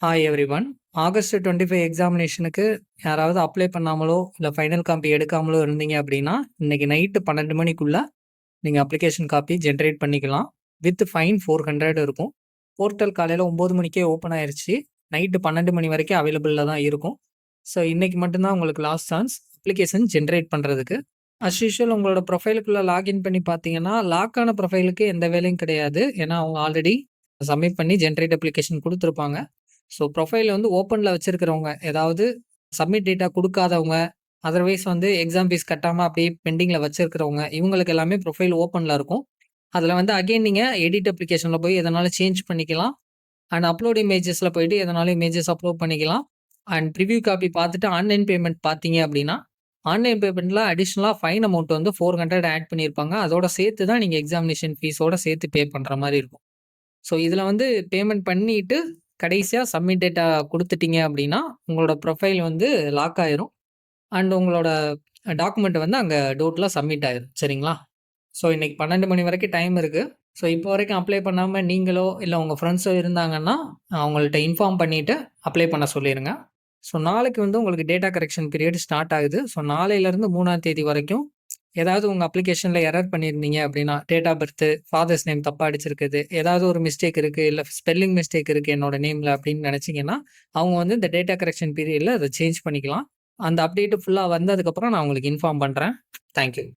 Hi everyone. August 25 எக்ஸாமினேஷனுக்கு யாராவது apply பண்ணாமலோ, இல்ல final copy எடுக்காமலோ இருந்தீங்க அப்படின்னா, இன்னைக்கு நைட்டு 12 மணிக்குள்ள நீங்க அப்ளிகேஷன் காப்பி ஜெனரேட் பண்ணிக்கலாம். வித் ஃபைன் 400 இருக்கும். போர்ட்டல் காலையில 9 மணிக்கே ஓப்பன் ஆயிருச்சு. நைட்டு 12 மணி வரைக்கும் அவைலபிள்ல தான் இருக்கும். ஸோ இன்னைக்கு மட்டும் தான் உங்களுக்கு லாஸ்ட் சான்ஸ் அப்ளிகேஷன் ஜெனரேட் பண்றதுக்கு. அஸ் யூசுவல் உங்களோட ப்ரொஃபைலுக்குள்ள லாகின் பண்ணி பார்த்தீங்கன்னா, லாக் ஆன ப்ரொஃபைலுக்கு எந்த வேலையும் கிடையாது. ஏன்னா அவங்க ஆல்ரெடி சப்மிட் பண்ணி ஜெனரேட் அப்ளிகேஷன் குடுத்துருப்பாங்க. ஸோ ப்ரொஃபைல் வந்து ஓப்பன்ல வச்சிருக்கிறவங்க, ஏதாவது சப்மிட் டேட்டா குடுக்காதவங்க, அதர்வைஸ் வந்து எக்ஸாம் ஃபீஸ் கட்டாம அப்படியே பெண்டிங்ல வச்சிருக்கிறவங்க, இவங்களுக்கு எல்லாமே ப்ரொஃபைல் ஓப்பன்ல இருக்கும். அதுல வந்து அகைன் நீங்க எடிட் அப்ளிகேஷன்ல போய் எதனாலும் சேஞ்ச் பண்ணிக்கலாம். அண்ட் அப்லோட் இமேஜஸ்ல போயிட்டு எதனாலும் இமேஜஸ் அப்லோட் பண்ணிக்கலாம். அண்ட் ப்ரிவ்யூ காப்பி பார்த்துட்டு ஆன்லைன் பேமெண்ட் பார்த்தீங்க அப்படின்னா, ஆன்லைன் பேமெண்ட்ல அடிஷனலா ஃபைன் அமௌண்ட் வந்து 400 ஆட் பண்ணியிருப்பாங்க. அதோட சேர்த்து தான் நீங்க எக்ஸாமினேஷன் ஃபீஸோட சேர்த்து பே பண்ற மாரி இருக்கும். ஸோ இதுல வந்து பேமெண்ட் பண்ணிட்டு, கடைசியா சப்மிட் டேட்டா குடுத்துட்டீங்க அப்படின்னா, உங்களோட ப்ரொஃபைல் வந்து லாக் ஆயிரும். அண்ட் உங்களோட டாக்குமெண்ட் வந்து அங்க டோட்ல சப்மிட் ஆயிரும். சரிங்களா? ஸோ இன்னைக்கு 12 மணி வரைக்கும் டைம் இருக்கு. ஸோ இப்போ வரைக்கும் அப்ளை பண்ணாம நீங்களோ, இல்ல உங்க ஃப்ரெண்ட்ஸோ இருந்தாங்கன்னா, அவங்கள்ட்ட இன்ஃபார்ம் பண்ணிட்டு அப்ளை பண்ண சொல்லிருங்க. ஸோ நாளைக்கு வந்து உங்களுக்கு டேட்டா கரெக்ஷன் பீரியட் ஸ்டார்ட் ஆகுது. ஸோ நாளையிலருந்து 3ஆம் தேதி வரைக்கும் ஏதாவது உங்க அப்ளிகேஷன்ல எரர் பண்ணியிருந்தீங்க அப்படின்னா, date of birth, father's name தப்பா அடிச்சிருக்குது, ஏதாவது ஒரு மிஸ்டேக் இருக்கு, இல்ல ஸ்பெல்லிங் மிஸ்டேக் இருக்கு என்னோட நேம்ல அப்படின்னு நினைச்சீங்கன்னா, அவங்க வந்து இந்த டேட்டா கரெக்ஷன் பீரியட்ல அத சேஞ்ச் பண்ணிக்கலாம். அந்த அப்டேட் ஃபுல்லா வந்ததுக்கப்புறம் நான் உங்களுக்கு இன்ஃபார்ம் பண்றேன். Thank you.